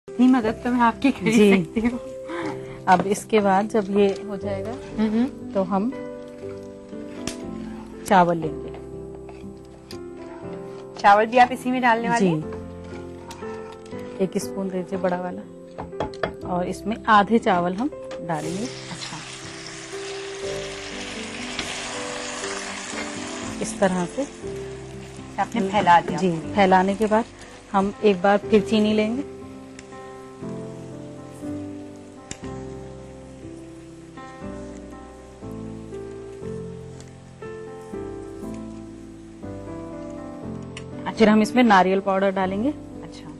इतनी मदद तो मैं आपकी कर ही सकती हूँ। अब इसके बाद जब ये हो जाएगा तो हम चावल लेंगे। चावल भी आप इसी में डालने वाले हैं? जी, 1 स्पून दीजिए बड़ा वाला, और इसमें आधे चावल हम डालेंगे। अच्छा, इस तरह से आपने फैला दिया? जी, फैलाने के बाद हम एक बार फिर चीनी लेंगे। फिर हम इसमें नारियल पाउडर डालेंगे। अच्छा,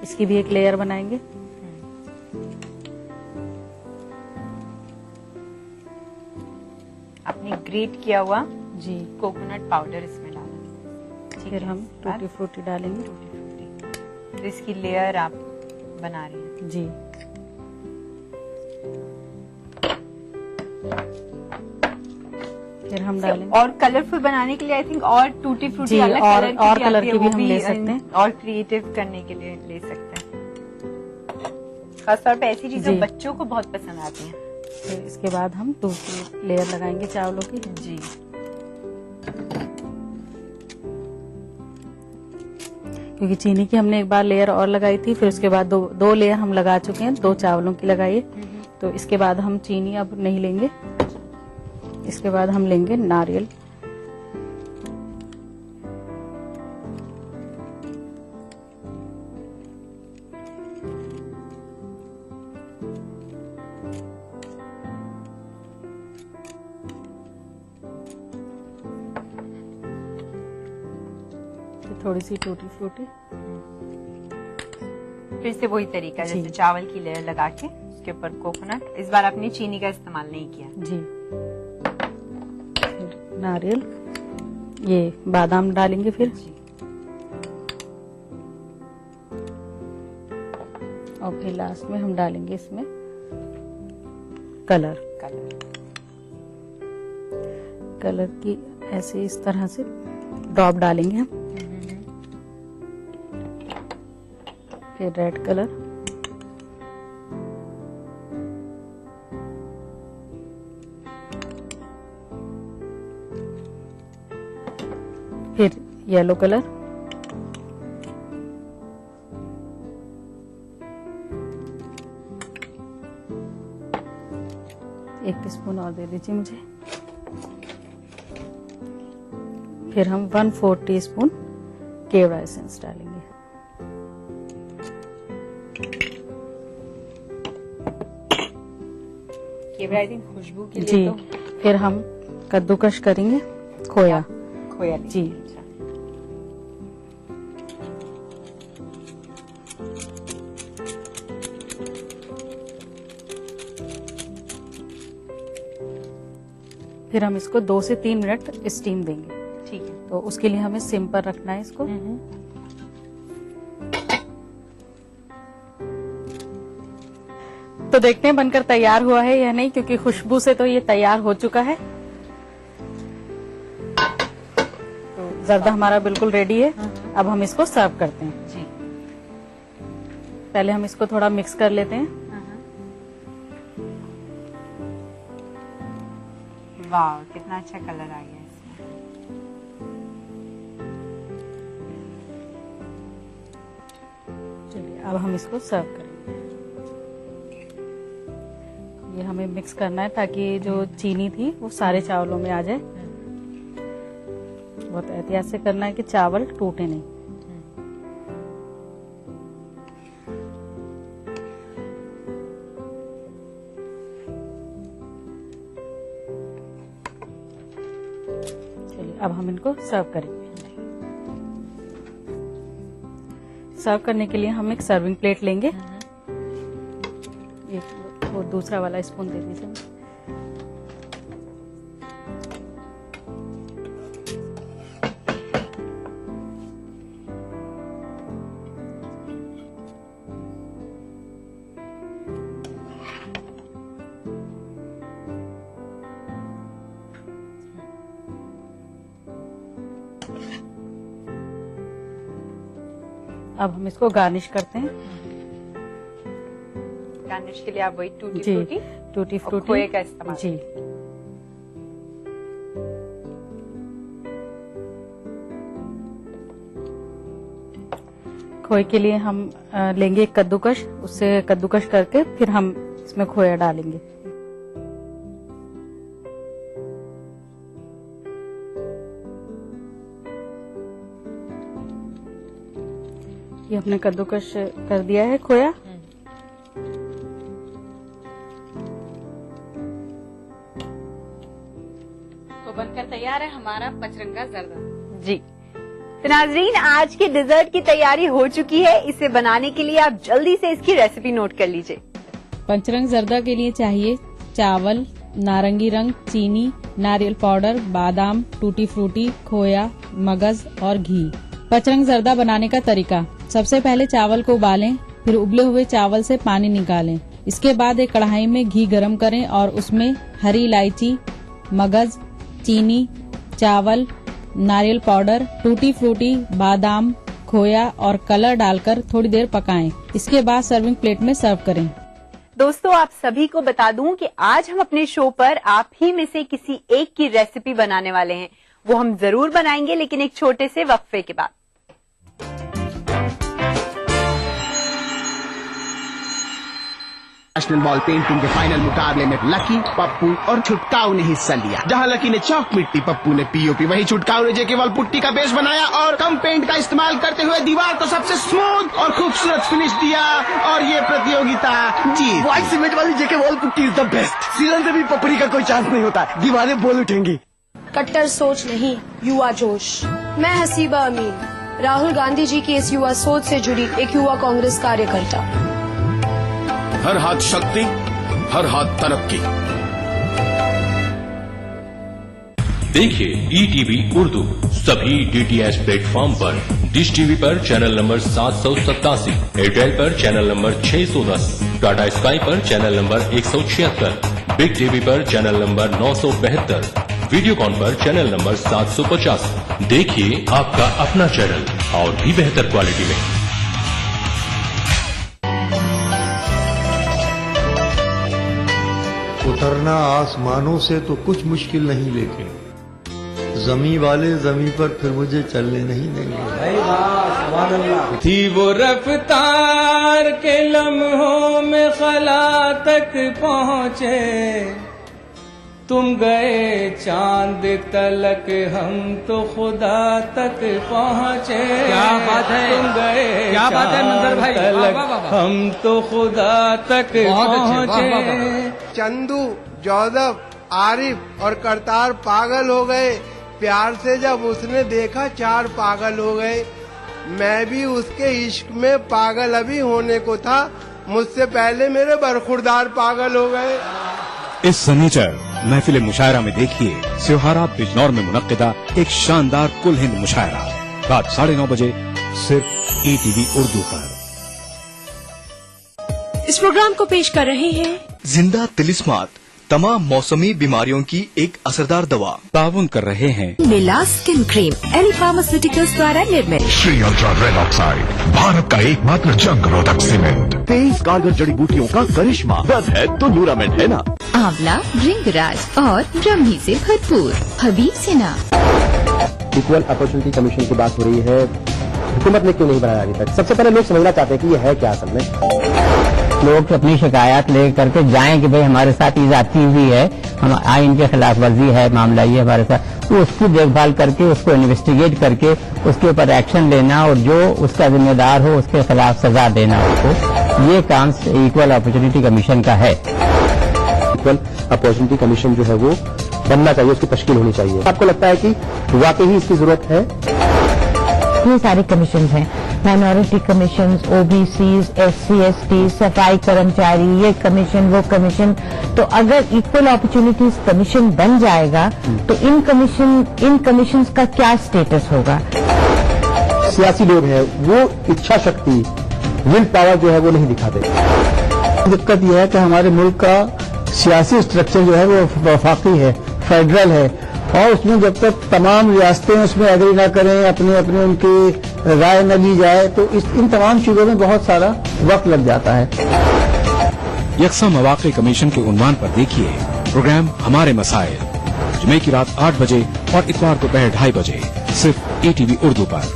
इसकी भी एक लेयर बनाएंगे। आपने ग्रेट किया हुआ जी, कोकोनट पाउडर इसमें डाला। ठीक फिर है, हम इसके बाद टूटी फ्रूटी डालेंगे। तो इसकी लेयर आप बना रही हैं। जी, फिर हम डालेंगे और कलरफुल बनाने के लिए आई थिंक और टूटी फ्रूटी जी, अलग और कलर की भी हम ले सकते हैं। और क्रिएटिव करने के लिए ले सकते हैं। खासतौर पे ऐसी चीजें जी। बच्चों को बहुत पसंद आती हैं। फिर इसके बाद हम दूसरी लेयर लगाएंगे चावलों की। जी, क्योंकि चीनी की हमने एक बार लेयर और लगाई थी, फिर उसके बाद दो लेयर हम लगा चुके हैं। 2 चावलों की लगाई, तो इसके बाद हम चीनी अब नहीं लेंगे। इसके बाद हम लेंगे नारियल। थोड़ी सी टूटी फ्रूटी। फिर से वही तरीका जी। जैसे चावल की लेयर लगा के उसके ऊपर कोकोनट। इस बार आपने चीनी का इस्तेमाल नहीं किया। जी, फिर नारियल, ये बादाम डालेंगे फिर, जी, और फिर लास्ट में हम डालेंगे इसमें कलर। कलर की ऐसे इस तरह से ड्रॉप डालेंगे हम। फिर रेड कलर, फिर येलो कलर, एक टीस्पून और दे दीजिए मुझे। फिर हम 1/4 टीस्पून केवड़ा एसेंस डालेंगे। केवड़ा आई थिंक खुशबू के लिए जी, तो फिर हम कद्दूकश करेंगे खोया। खोया जी। अच्छा। फिर हम इसको 2 से 3 मिनट स्टीम देंगे। ठीक है। तो उसके लिए हमें सिम पर रखना है इसको। तो देखते हैं बनकर तैयार हुआ है या नहीं, क्योंकि खुशबू से तो ये तैयार हो चुका है। तो जर्दा हमारा बिल्कुल रेडी है। अब हम इसको सर्व करते हैं। जी, पहले हम इसको थोड़ा मिक्स कर लेते हैं। वाह, कितना अच्छा कलर आ गया इसमें। चलिए अब हम इसको सर्व करेंगे। ये हमें मिक्स करना है ताकि जो चीनी थी वो सारे चावलों में आ जाए। बहुत एहतियात से करना है कि चावल टूटे नहीं। चलिए अब हम इनको सर्व करेंगे। सर्व करने के लिए हम एक सर्विंग प्लेट लेंगे। एक वो दूसरा वाला स्पून दे दीजिए। अब हम इसको गार्निश करते हैं। गार्निश के लिए आप वही टूटी जी, फ्रूटी टूटी और फ्रूटी खोए का इस्तेमाल। जी। खोए के लिए हम लेंगे एक कद्दूकश, उससे कद्दूकश करके फिर हम इसमें खोया डालेंगे। ये हमने कद्दूकश कर दिया है खोया। तो बनकर तैयार है हमारा पचरंगा जर्दा। जी तो नाजरीन, आज के डिजर्ट की तैयारी हो चुकी है। इसे बनाने के लिए आप जल्दी से इसकी रेसिपी नोट कर लीजिए। पंचरंग जर्दा के लिए चाहिए चावल, नारंगी रंग, चीनी, नारियल पाउडर, बादाम, टूटी फ्रूटी, खोया, मगज और घी। पंचरंग जर्दा बनाने का तरीका: सबसे पहले चावल को उबालें, फिर उबले हुए चावल से पानी निकालें। इसके बाद एक कढ़ाई में घी गरम करें और उसमें हरी इलायची, मगज, चीनी, चावल, नारियल पाउडर, टूटी फ्रूटी, बादाम, खोया और कलर डालकर थोड़ी देर पकाएं। इसके बाद सर्विंग प्लेट में सर्व करें। दोस्तों, आप सभी को बता दूं कि आज हम अपने शो पर आप ही में से किसी एक की रेसिपी बनाने वाले हैं। वो हम जरूर बनाएंगे, लेकिन एक छोटे से वक्फे के बाद। नेशनल बॉल पेंटिंग के फाइनल मुकाबले में लकी, पप्पू और छुटकाऊ ने हिस्सा लिया। जहां लकी ने चौक मिट्टी, पप्पू ने पीओपी, वहीं छुटकाऊ ने जेके वॉल पुट्टी का बेस बनाया और कम पेंट का इस्तेमाल करते हुए दीवार को सबसे स्मूथ और खूबसूरत फिनिश दिया और ये प्रतियोगिता जीत। व्हाइट सीमेंट वाली JK wall putty is the best. Season से भी पपड़ी का कोई चांस नहीं होता, दीवारें बोल उठेंगी। कट्टर सोच नहीं, युवा जोश। मैं हसीबा अमीन, राहुल गांधी जी की इस युवा सोच से जुड़ी एक युवा कांग्रेस कार्यकर्ता। हर हाथ शक्ति, हर हाथ तरक्की। देखिए ETV उर्दू सभी DTH प्लेटफॉर्म पर। डिश टीवी पर चैनल नंबर 787, एयरटेल पर चैनल नंबर 610, टाटा स्काई पर चैनल नंबर 176, बिग टीवी पर चैनल नंबर 972, वीडियोकॉन पर चैनल नंबर 750। देखिए आपका अपना चैनल और भी बेहतर क्वालिटी में। उतरना आसमानों से तो कुछ मुश्किल नहीं, लेकिन जमी वाले जमी पर फिर मुझे चलने नहीं देंगे। थी वो रफ्तार के लम्हों में खला तक पहुँचे, तुम गए चांद तलक, हम तो खुदा तक पहुँचे। क्या बात है, तुम गए क्या बात है मंदर भाई, तलक, हम तो खुदा तक पहुँचे। चंदू, जौदब, आरिफ और करतार पागल हो गए। प्यार से जब उसने देखा 4 पागल हो गए। मैं भी उसके इश्क में पागल अभी होने को था, मुझसे पहले मेरे बरखुरदार पागल हो गए। इस सनीचर महफिल मुशायरा में देखिए त्योहारा बिजनौर में मुनक्किदा एक शानदार कुल हिंद मुशायरा रात 9:30 बजे सिर्फ ETV उर्दू पर। इस प्रोग्राम को पेश कर रहे हैं जिंदा तिलिस्मात, तमाम मौसमी बीमारियों की एक असरदार दवा। ताउन कर रहे हैं मिला स्किन क्रीम, एली फार्मास्यूटिकल्स द्वारा निर्मित। Shri ultra red oxide, Bharat का एकमात्र जंग रोधक सीमेंट। 23 कारगर जड़ी बूटियों का करिश्मा, बस है तो न्यूरामेंट है ना। आंवला, भृंगराज और ब्रह्मी से भरपूर हबीब सेना। इक्वल अपॉर्चुनिटी कमीशन की बात हो रही है, हुकूमत ने क्यों नहीं बनाया अभी तक? सबसे पहले लोग समझना चाहते हैं कि ये है क्या असल में। लोग अपनी शिकायत ले करके जाएं कि भाई हमारे साथ ये जाती हुई है, हम आइन के खिलाफ वर्जी है, मामला ये हमारे साथ, तो उसकी देखभाल करके उसको इन्वेस्टिगेट करके उसके ऊपर एक्शन लेना और जो उसका जिम्मेदार हो उसके खिलाफ सजा देना उसको, ये काम इक्वल अपॉर्चुनिटी कमीशन का है। इक्वल अपॉर्चुनिटी कमीशन जो है वो बनना चाहिए, उसकी तश्कील होनी चाहिए। आपको लगता है कि वाकई इसकी जरूरत है? ये सारे कमीशन हैं, minority commission, OBCs, SC, ST, सफाई कर्मचारी, ये कमीशन वो कमीशन। तो अगर इक्वल अपॉर्चुनिटीज कमीशन बन जाएगा तो इन कमीशन का क्या स्टेटस होगा? सियासी लोग हैं वो इच्छा शक्ति, विल पावर जो है वो नहीं दिखाते। दिक्कत यह है कि हमारे मुल्क का सियासी स्ट्रक्चर जो है वो वफाकी है, फेडरल है, और उसमें जब तक तमाम रियासतें उसमें एग्री ना करें, अपने अपने उनकी राय न ली जाए, तो इन तमाम चीजों में बहुत सारा वक्त लग जाता है। यकसा मौक़े कमीशन के उन्वान पर देखिए प्रोग्राम हमारे मसाइल, जुमे की रात 8 बजे और इतवार दोपहर 2:30 बजे सिर्फ ETV उर्दू पर।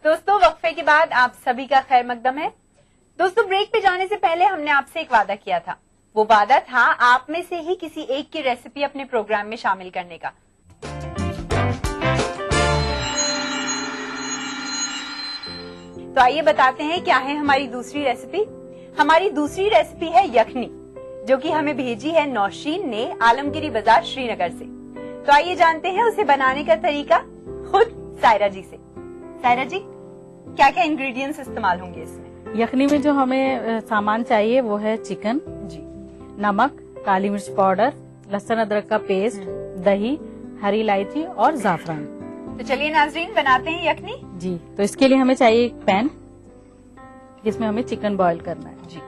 दोस्तों, वक्फे के बाद आप सभी का खैर मकदम है। दोस्तों, ब्रेक पे जाने से पहले हमने आपसे एक वादा किया था। वो वादा था आप में से ही किसी एक की रेसिपी अपने प्रोग्राम में शामिल करने का। तो आइए बताते हैं क्या है हमारी दूसरी रेसिपी। हमारी दूसरी रेसिपी है यखनी, जो कि हमें भेजी है नौशीन ने आलमगिरी बाजार श्रीनगर से। तो आइए जानते हैं उसे बनाने का तरीका खुद सायरा जी से। सायरा जी, क्या क्या इंग्रेडिएंट्स इस्तेमाल होंगे इसमें? यखनी में जो हमें सामान चाहिए वो है चिकन जी, नमक, काली मिर्च पाउडर, लहसुन अदरक का पेस्ट, दही, हरी इलायची और जाफरान। तो चलिए नाजरीन, बनाते हैं यखनी। जी, तो इसके लिए हमें चाहिए एक पैन जिसमें हमें चिकन बॉईल करना है। जी,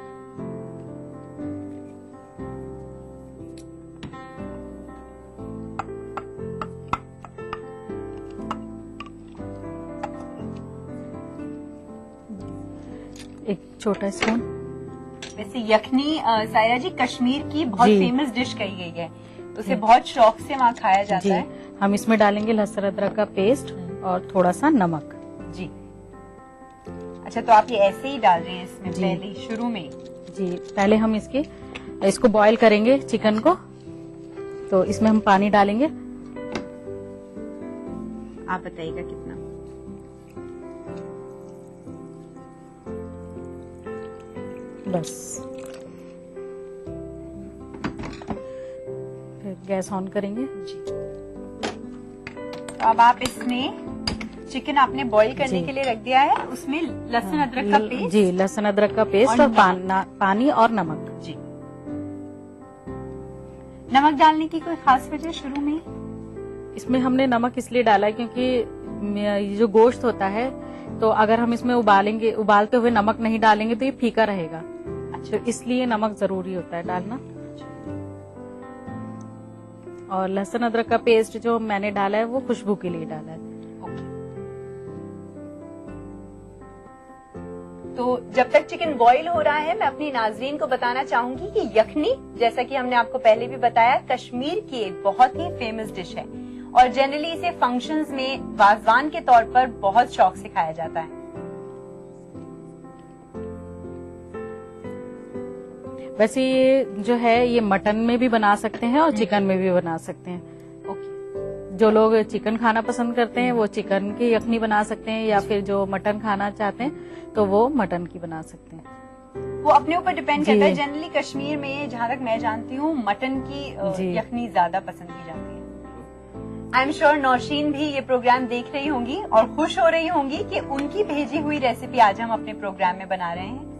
एक छोटा स्पून। वैसे यखनी सायरा जी कश्मीर की बहुत जी। फेमस डिश कही गई है, तो उसे बहुत शौक से वहाँ खाया जी, जाता है। हम इसमें डालेंगे लहसुन अदरक का पेस्ट और थोड़ा सा नमक। जी, अच्छा, तो आप ये ऐसे ही डाल रहे हैं इसमें जी। पहले ही शुरू में? जी, पहले हम इसको बॉईल करेंगे चिकन को, तो इसमें हम पानी डालेंगे। आप बताइएगा कितना? बस, फिर गैस ऑन करेंगे। जी, तो अब आप इसमें चिकन आपने बॉईल करने जी। के लिए रख दिया है, उसमें लहसुन अदरक का पेस्ट। जी, लहसुन अदरक का पेस्ट और और पानी और नमक। जी, नमक डालने की कोई खास वजह शुरू में? इसमें हमने नमक इसलिए डाला है क्योंकि ये जो गोश्त होता है, तो अगर हम इसमें उबालते हुए नमक नहीं डालेंगे तो ये फीका रहेगा। अच्छा, तो इसलिए नमक जरूरी होता है डालना। और लहसुन अदरक का पेस्ट जो मैंने डाला है वो खुशबू के लिए डाला है। तो जब तक चिकन बॉईल हो रहा है, मैं अपनी नाजरीन को बताना चाहूंगी कि यखनी, जैसा कि हमने आपको पहले भी बताया, कश्मीर की एक बहुत ही फेमस डिश है और जनरली इसे फंक्शंस में वाजवान के तौर पर बहुत शौक से खाया जाता है। वैसे ये जो है ये मटन में भी बना सकते हैं और चिकन में भी बना सकते हैं। ओके, जो लोग चिकन खाना पसंद करते हैं वो चिकन की यखनी बना सकते हैं, या फिर जो मटन खाना चाहते हैं तो वो मटन की बना सकते हैं। वो अपने ऊपर डिपेंड करता है। जी। जनरली कश्मीर में, जहाँ तक मैं जानती हूँ, मटन की जी। यखनी ज्यादा पसंद की जाती है। आई एम श्योर नौशीन भी ये प्रोग्राम देख रही होंगी और खुश हो रही होंगी कि उनकी भेजी हुई रेसिपी आज हम अपने प्रोग्राम में बना रहे हैं।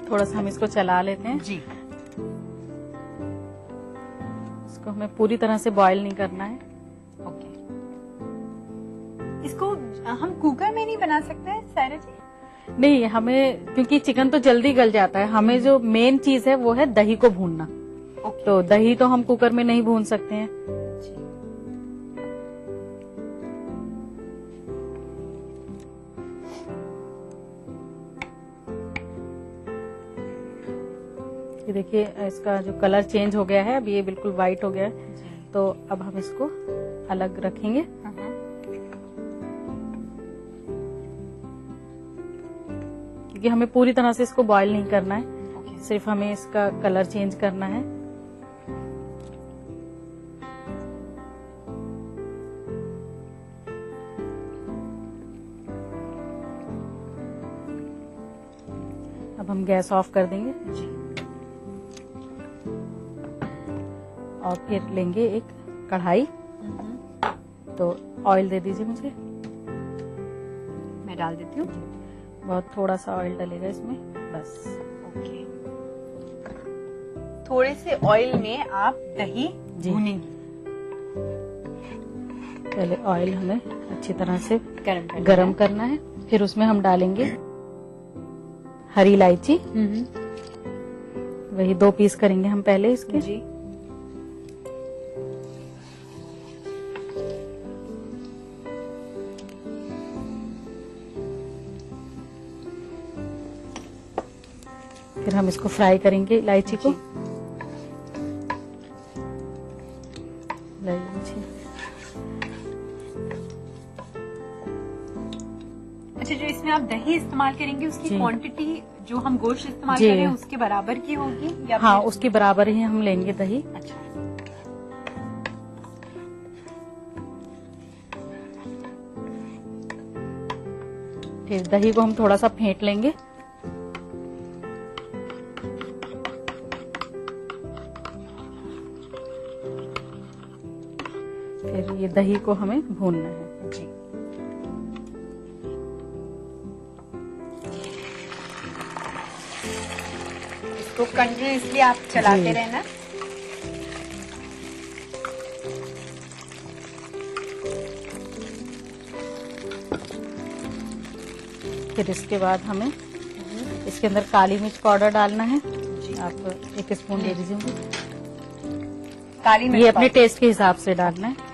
थोड़ा सा हम इसको चला लेते हैं। जी, इसको हमें पूरी तरह से बॉईल नहीं करना है। ओके। इसको हम कुकर में नहीं बना सकते हैं सायरा जी? नहीं, हमें क्योंकि चिकन तो जल्दी गल जाता है, हमें जो मेन चीज है वो है दही को भूनना। ओके, तो दही तो हम कुकर में नहीं भून सकते हैं। जी। ये देखिए इसका जो कलर चेंज हो गया है, अब ये बिल्कुल व्हाइट हो गया है। तो अब हम इसको अलग रखेंगे। क्योंकि हमें पूरी तरह से इसको बॉईल नहीं करना है, सिर्फ हमें इसका कलर चेंज करना है। अब हम गैस ऑफ कर देंगे और फिर लेंगे एक कढ़ाई। तो ऑयल दे दीजिए मुझे। मैं डाल देती हूँ। बहुत थोड़ा सा ऑयल डलेगा इसमें, बस। ओके, थोड़े से ऑयल में आप दही जी। भूनेंगी। पहले ऑयल हमें अच्छी तरह से गरम गरम करना है, फिर उसमें हम डालेंगे हरी इलायची। वही 2 पीस करेंगे हम पहले इसके। जी, फिर हम इसको फ्राई करेंगे इलायची को। इलायची, अच्छा, जो इसमें आप दही इस्तेमाल करेंगे उसकी जी। क्वांटिटी जो हम गोश्त इस्तेमाल जी। कर रहे हैं उसके बराबर की होगी या हाँ, फिर? उसके बराबर ही हम लेंगे दही। अच्छा, फिर दही को हम थोड़ा सा फेंट लेंगे। फिर ये दही को हमें भूनना है। जी। इसको कंटिन्यूअसली आप चलाते जी। रहना। फिर इसके बाद हमें इसके अंदर काली मिर्च पाउडर डालना है। आप 1 स्पून दे दीजिए मुझे। काली मिर्च ये अपने पाउडर। टेस्ट के हिसाब से डालना है।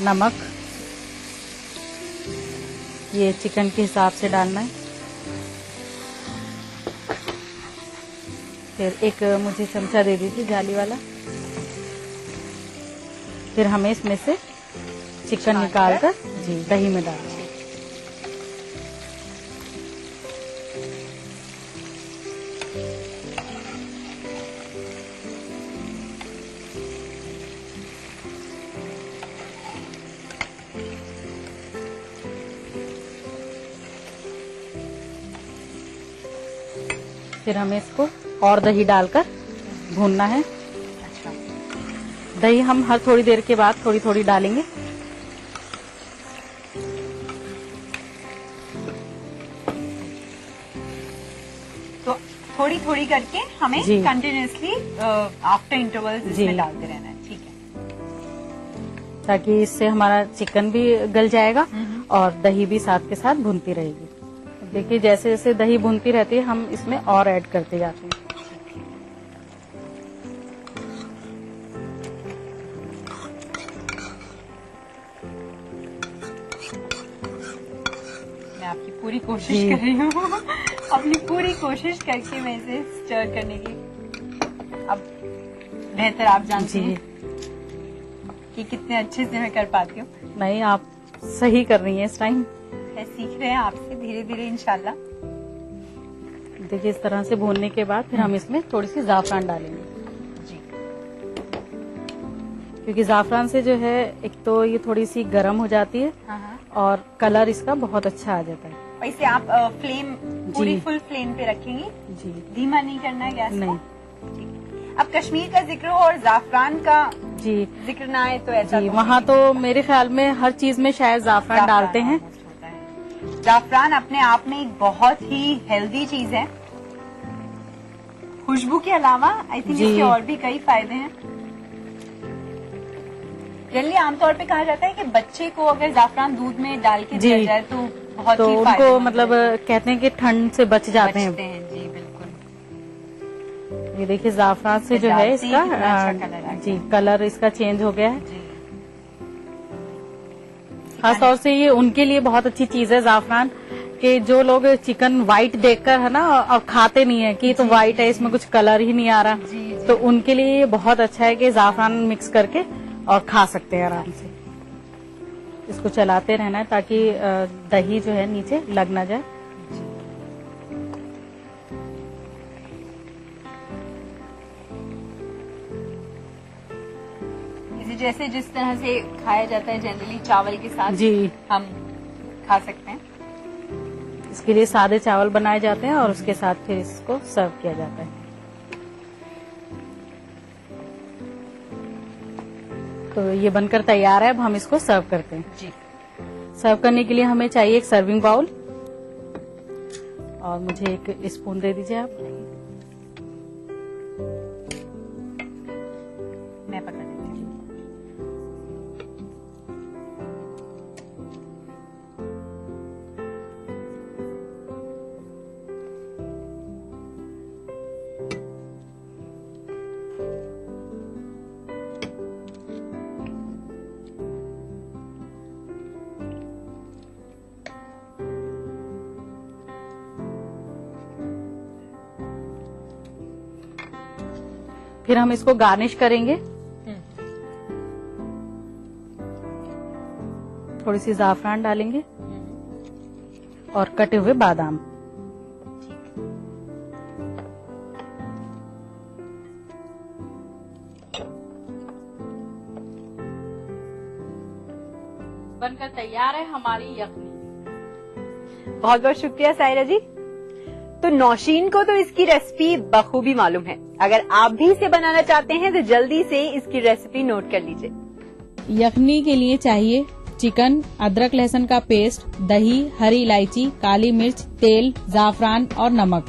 नमक ये चिकन के हिसाब से डालना है। फिर एक मुझे चमचा दे दीजिए जाली वाला। फिर हमें इसमें से चिकन निकाल कर जी दही में डालना है। फिर हमें इसको और दही डालकर भूनना है। दही हम हर थोड़ी देर के बाद थोड़ी थोड़ी डालेंगे। तो थोड़ी थोड़ी करके हमें जी। कंटिन्यूअसली आफ्टर इंटरवल्स जी। इसमें डालते रहना है। ठीक है। ताकि इससे हमारा चिकन भी गल जाएगा और दही भी साथ के साथ भूनती रहेगी। देखिए जैसे जैसे दही भूनती रहती है हम इसमें और ऐड करते जाते हैं। मैं आपकी पूरी कोशिश जी। कर रही हूँ अपनी पूरी कोशिश करके मैं इसे स्टर करने की अब बेहतर आप जानती जी। हैं कि कितने अच्छे से मैं कर पाती हूँ। नहीं, आप सही कर रही हैं इस टाइम। मैं सीख रहे हैं आपसे धीरे धीरे इंशाल्लाह। देखिए इस तरह से भूनने के बाद फिर हम इसमें थोड़ी सी जाफरान डालेंगे। जी। क्योंकि जाफरान से जो है एक तो ये थोड़ी सी गर्म हो जाती है हाँ हाँ। और कलर इसका बहुत अच्छा आ जाता है। और इसे आप फ्लेम पूरी फुल फ्लेम पे रखेंगी, जी धीमा नहीं करना है गैस नहीं। को। ठीक। अब कश्मीर का जिक्र हो और जाफरान का जी जिक्र ना आए तो ऐसा जी, तो वहाँ तो मेरे ख्याल में हर चीज में शायद जाफरान डालते हैं। almost होता है। जाफरान अपने आप में एक बहुत ही हेल्दी चीज है। खुशबू के अलावा आई थिंक जी। इसके और भी कई फायदे हैं। जनरली आमतौर पे कहा जाता है कि बच्चे को अगर जाफरान दूध में डाल के दिया जी। जाए तो बहुत तो ही उनको फायदेमंद मतलब कहते हैं कि ठंड से बच जाते हैं। बचते हैं। जी बिल्कुल। ये देखिए जाफरान से जो है डालते ही इसका कितना अच्छा कलर आ जी कलर इसका चेंज हो गया है। जी। खासतौर से ये उनके लिए बहुत अच्छी चीज है जाफरान, कि जो लोग चिकन व्हाइट देखकर है ना और खाते नहीं है कि तो व्हाइट है इसमें कुछ कलर ही नहीं आ रहा, तो उनके लिए ये बहुत अच्छा है कि जाफरान मिक्स करके और खा सकते हैं आराम से। इसको चलाते रहना है ताकि दही जो है नीचे लग ना जाए। इसे जैसे जिस तरह से खाया जाता है जनरली चावल के साथ जी हम खा सकते हैं। इसके लिए सादे चावल बनाए जाते हैं और उसके साथ फिर इसको सर्व किया जाता है। तो ये बनकर तैयार है। अब हम इसको सर्व करते हैं। जी। सर्व करने के लिए हमें चाहिए एक सर्विंग बाउल और मुझे एक स्पून दे दीजिए आप। मैं पकड़ लेती हूँ। फिर हम इसको गार्निश करेंगे। थोड़ी सी जाफरान डालेंगे और कटे हुए बादाम। बनकर तैयार है हमारी यखनी। बहुत बहुत शुक्रिया सायरा जी। तो नौशीन को तो इसकी रेसिपी बखूबी मालूम है, अगर आप भी इसे बनाना चाहते हैं तो जल्दी से इसकी रेसिपी नोट कर लीजिए। यखनी के लिए चाहिए चिकन, अदरक लहसुन का पेस्ट, दही, हरी इलायची, काली मिर्च, तेल, जाफरान और नमक।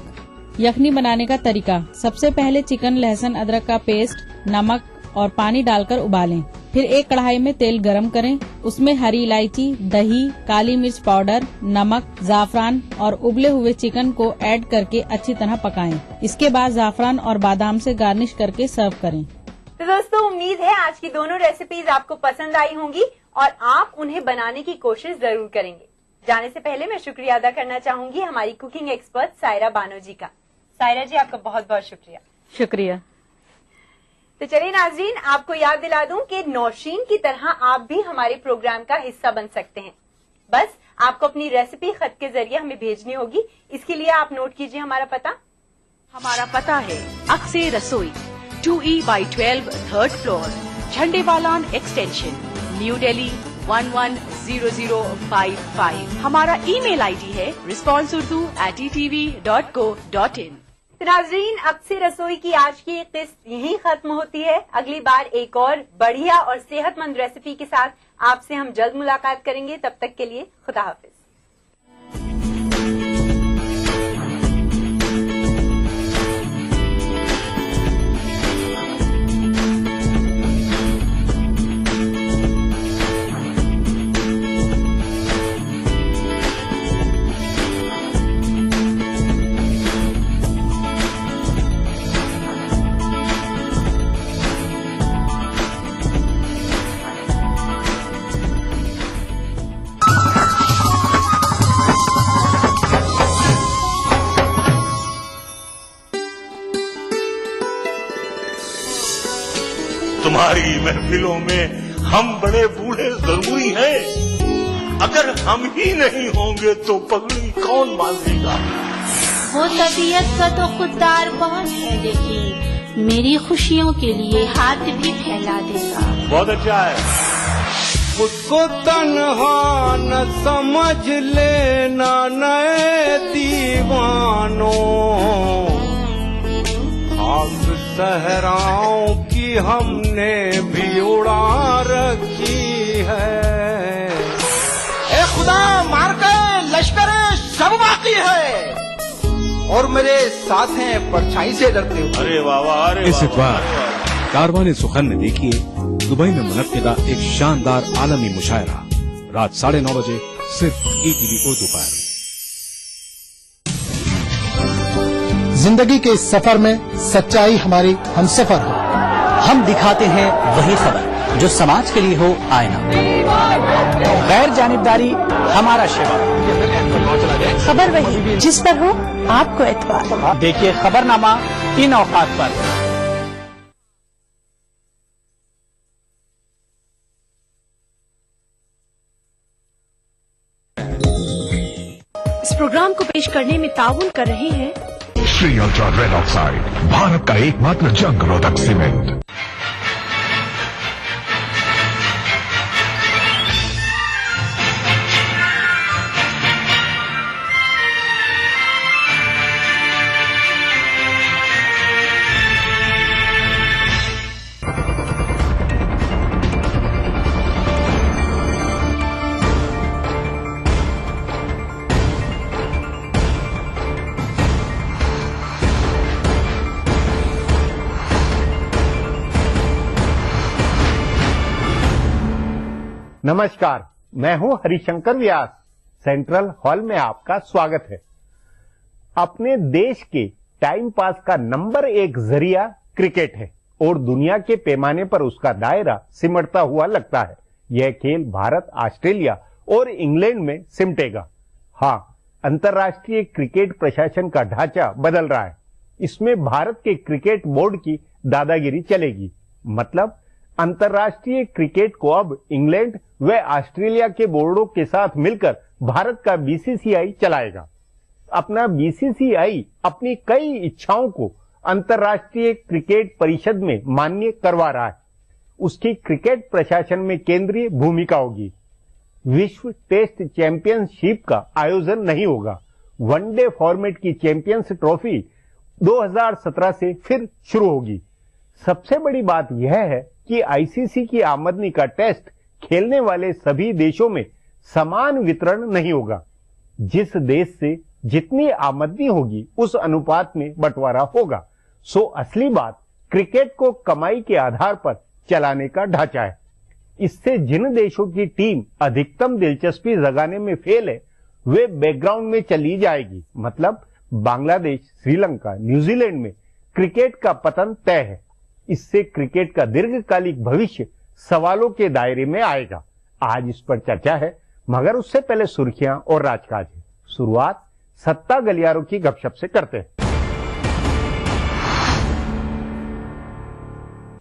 यखनी बनाने का तरीका, सबसे पहले चिकन, लहसुन, अदरक का पेस्ट, नमक और पानी डालकर उबालें। फिर एक कढ़ाई में तेल गरम करें, उसमें हरी इलायची, दही, काली मिर्च पाउडर, नमक, जाफरान और उबले हुए चिकन को ऐड करके अच्छी तरह पकाएं। इसके बाद जाफरान और बादाम से गार्निश करके सर्व करें। तो दोस्तों, उम्मीद है आज की दोनों रेसिपीज आपको पसंद आई होंगी और आप उन्हें बनाने की कोशिश जरूर करेंगे। जाने से पहले मैं शुक्रिया अदा करना चाहूंगी हमारी कुकिंग एक्सपर्ट सायरा बानो जी का। सायरा जी, आपका बहुत बहुत शुक्रिया। शुक्रिया। तो चलिए नाजरीन, आपको याद दिला दूं कि नौशीन की तरह आप भी हमारे प्रोग्राम का हिस्सा बन सकते हैं। बस आपको अपनी रेसिपी खत के जरिए हमें भेजनी होगी। इसके लिए आप नोट कीजिए हमारा पता। हमारा पता है अक्से रसोई, 2E/12 3rd floor, Jhandewalan extension, new Delhi 110055। हमारा ईमेल आईडी है responseurdu@etv.co.in। तो नाजरीन, अब से रसोई की आज की किस्त यहीं खत्म होती है। अगली बार एक और बढ़िया और सेहतमंद रेसिपी के साथ आपसे हम जल्द मुलाकात करेंगे। तब तक के लिए खुदा हाफिज। तुम्हारी महफिलों में हम बड़े बूढ़े जरूरी हैं। अगर हम ही नहीं होंगे तो पगड़ी कौन बांधेगा? वो तबीयत का तो खुददार बहुत है, लेकिन मेरी खुशियों के लिए हाथ भी फैला देगा। बहुत अच्छा है। मुझको तन्हा न समझ लेना नए दीवानों, खाक सहराओं की हमने भी उड़ा रखी है। ए खुदा, मार के लश्कर सब बाकी है और मेरे साथ हैं परछाई से डरते हुए। अरे वाह, अरे इस इतवार कारवान सुखन में देखिए दुबई में मुनक्किदा एक शानदार आलमी मुशायरा रात 9:30 बजे सिर्फ ETV उर्दू पर। जिंदगी के इस सफर में सच्चाई हमारी हमसफर हो। हम दिखाते हैं वही खबर जो समाज के लिए हो आईना। गैर जानिबदारी हमारा शिवा। खबर वही जिस पर हो आपको एतबार। देखिए खबरनामा इन औकात पर। इस प्रोग्राम को पेश करने में ताउन कर रहे हैं Shri ultra red oxide, Bharat का एकमात्र जंग रोधक सीमेंट। नमस्कार, मैं हूं हरिशंकर व्यास। सेंट्रल हॉल में आपका स्वागत है। अपने देश के टाइम पास का नंबर 1 जरिया क्रिकेट है और दुनिया के पैमाने पर उसका दायरा सिमटता हुआ लगता है। यह खेल भारत, ऑस्ट्रेलिया और इंग्लैंड में सिमटेगा। हाँ, अंतर्राष्ट्रीय क्रिकेट प्रशासन का ढांचा बदल रहा है। इसमें भारत के क्रिकेट बोर्ड की दादागिरी चलेगी। मतलब अंतर्राष्ट्रीय क्रिकेट को अब इंग्लैंड व ऑस्ट्रेलिया के बोर्डों के साथ मिलकर भारत का बीसीसीआई चलाएगा। अपना बीसीसीआई अपनी कई इच्छाओं को अंतर्राष्ट्रीय क्रिकेट परिषद में मान्य करवा रहा है। उसकी क्रिकेट प्रशासन में केंद्रीय भूमिका होगी। विश्व टेस्ट चैंपियनशिप का आयोजन नहीं होगा। वनडे फॉर्मेट की चैंपियंस ट्रॉफी 2017 से फिर शुरू होगी। सबसे बड़ी बात यह है कि आईसीसी की आमदनी का टेस्ट खेलने वाले सभी देशों में समान वितरण नहीं होगा। जिस देश से जितनी आमदनी होगी उस अनुपात में बंटवारा होगा। सो असली बात क्रिकेट को कमाई के आधार पर चलाने का ढांचा है। इससे जिन देशों की टीम अधिकतम दिलचस्पी जगाने में फेल है वे बैकग्राउंड में चली जाएगी। मतलब बांग्लादेश, श्रीलंका, न्यूजीलैंड में क्रिकेट का पतन तय है। इससे क्रिकेट का दीर्घकालिक भविष्य सवालों के दायरे में आएगा। आज इस पर चर्चा है, मगर उससे पहले सुर्खियां और राजकाज है। शुरुआत सत्ता गलियारों की गपशप से करते हैं।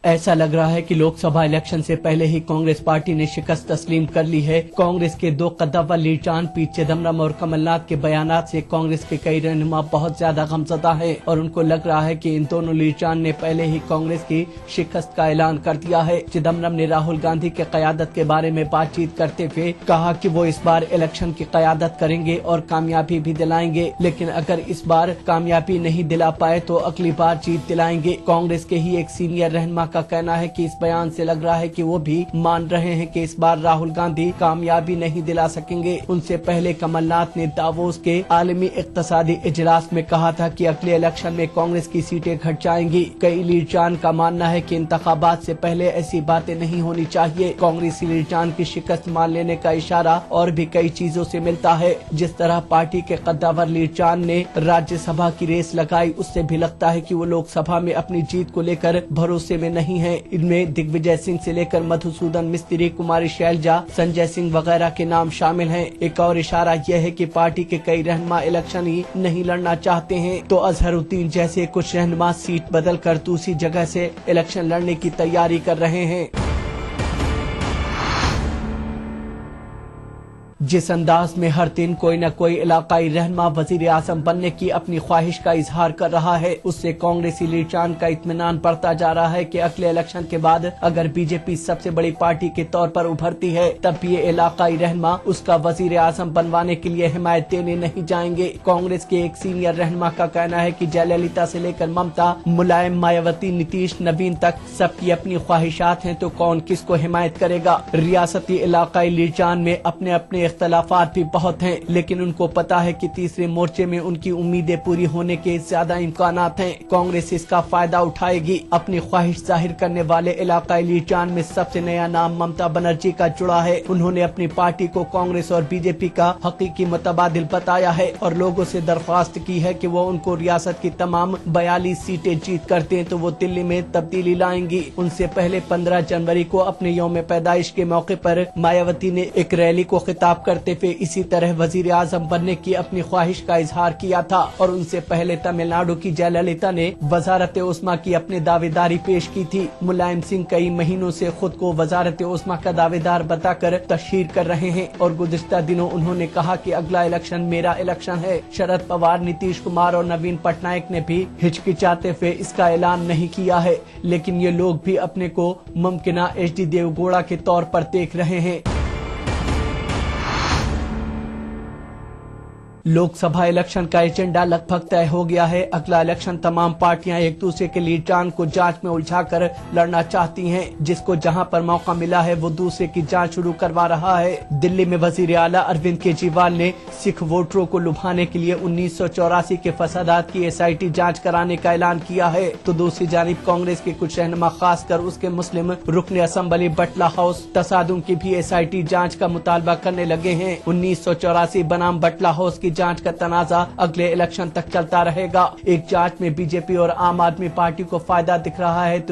ऐसा लग रहा है कि लोकसभा इलेक्शन से पहले ही कांग्रेस पार्टी ने शिकस्त तस्लीम कर ली है। कांग्रेस के दो कद्दावर लीडरान पी चिदम्बरम और कमलनाथ के बयानात से कांग्रेस के कई रहनुमा बहुत ज्यादा गमज़दा हैं और उनको लग रहा है कि इन दोनों लीडरान ने पहले ही कांग्रेस की शिकस्त का ऐलान कर दिया है। चिदम्बरम ने राहुल गांधी के क़यादत के बारे में बातचीत करते हुए कहा कि वो इस बार इलेक्शन की क़यादत करेंगे और कामयाबी भी दिलाएंगे, लेकिन अगर इस बार कामयाबी नहीं दिला पाए तो अगली बार जीत दिलाएंगे। कांग्रेस के ही एक सीनियर रहनुमा का कहना है कि इस बयान से लग रहा है कि वो भी मान रहे हैं कि इस बार राहुल गांधी कामयाबी नहीं दिला सकेंगे। उनसे पहले कमलनाथ ने दावोस के आलमी इक्तिसादी इजलास में कहा था कि अगले इलेक्शन में कांग्रेस की सीटें घट जाएंगी। कई लीडरान का मानना है कि इंतखाबात से पहले ऐसी बातें नहीं होनी चाहिए। कांग्रेसी लीडरान की शिकस्त मान लेने का इशारा और भी कई चीजों से मिलता है। जिस तरह पार्टी के कद्दावर लीडरान ने राज्यसभा की रेस लगाई, उससे भी लगता है कि वो लोकसभा में अपनी जीत को लेकर भरोसे में नहीं है। इनमें दिग्विजय सिंह से लेकर मधुसूदन मिस्त्री, कुमारी शैलजा, संजय सिंह वगैरह के नाम शामिल हैं। एक और इशारा यह है कि पार्टी के कई रहनुमा इलेक्शन ही नहीं लड़ना चाहते हैं, तो अजहरुद्दीन जैसे कुछ रहनुमा सीट बदलकर दूसरी जगह से इलेक्शन लड़ने की तैयारी कर रहे हैं। जिस अंदाज में हर दिन कोई न कोई इलाकाई रहनुमा वजीर आजम बनने की अपनी ख्वाहिश का इजहार कर रहा है, उससे कांग्रेसी लीडरान का इत्मीनान बढ़ता जा रहा है कि अगले इलेक्शन के बाद अगर बीजेपी सबसे बड़ी पार्टी के तौर पर उभरती है तब भी ये इलाकाई रहनुमा उसका वजीर आजम बनवाने के लिए हिमायत देने नहीं जाएंगे। कांग्रेस के एक सीनियर रहनुमा का कहना है कि जयललिता से लेकर ममता, मुलायम, मायावती, नीतीश, नवीन तक सबकी अपनी ख्वाहिशात हैं, तो कौन किसको हिमायत करेगा। रियासती इलाकाई लीडरान में अपने अपने इख्तलाफात भी बहुत हैं, लेकिन उनको पता है कि तीसरे मोर्चे में उनकी उम्मीदें पूरी होने के ज्यादा इम्कानात हैं। कांग्रेस इसका फायदा उठाएगी। अपनी ख्वाहिश जाहिर करने वाले इलाकाई लीडरान में सबसे नया नाम ममता बनर्जी का जुड़ा है। उन्होंने अपनी पार्टी को कांग्रेस और बीजेपी का हकीकी मुतबादिल बताया है और लोगों से दरख्वास्त की है कि वो उनको रियासत की तमाम 42 सीटें जीत कर दें तो वो दिल्ली में तब्दीली लाएंगी। उनसे पहले 15 जनवरी को अपने यौम पैदाइश के मौके पर मायावती ने एक रैली को खिताब करते हुए इसी तरह वजीर आजम बनने की अपनी ख्वाहिश का इजहार किया था और उनसे पहले तमिलनाडु की जयललिता ने वजारत उस्मा की अपनी दावेदारी पेश की थी। मुलायम सिंह कई महीनों से खुद को वजारत उस्मा का दावेदार बताकर तशहीर कर रहे हैं और गुज़िश्ता दिनों उन्होंने कहा कि अगला इलेक्शन मेरा इलेक्शन है। शरद पवार, नीतीश कुमार और नवीन पटनायक ने भी हिचकिचाते हुए इसका ऐलान नहीं किया है, लेकिन ये लोग भी अपने को मुमकिना HD देवगौड़ा के तौर पर देख रहे हैं। लोकसभा इलेक्शन का एजेंडा लगभग तय हो गया है। अगला इलेक्शन तमाम पार्टियां एक दूसरे के लीडरान को जांच में उलझाकर लड़ना चाहती हैं। जिसको जहां पर मौका मिला है वो दूसरे की जांच शुरू करवा रहा है। दिल्ली में वजीर आला अरविंद केजरीवाल ने सिख वोटरों को लुभाने के लिए 1984 के फसादात की SIT जांच कराने का ऐलान किया है, तो दूसरी जानिब कांग्रेस के कुछ रहनुमा खासकर उसके मुस्लिम रुकन असम्बली बटला हाउस तसादुम की भी SIT जांच का मुतालबा करने लगे हैं। 1984 बनाम बटला हाउस की जांच का तनाजा अगले इलेक्शन तक चलता रहेगा। एक जांच में बीजेपी और आम आदमी पार्टी को फायदा दिख रहा है तो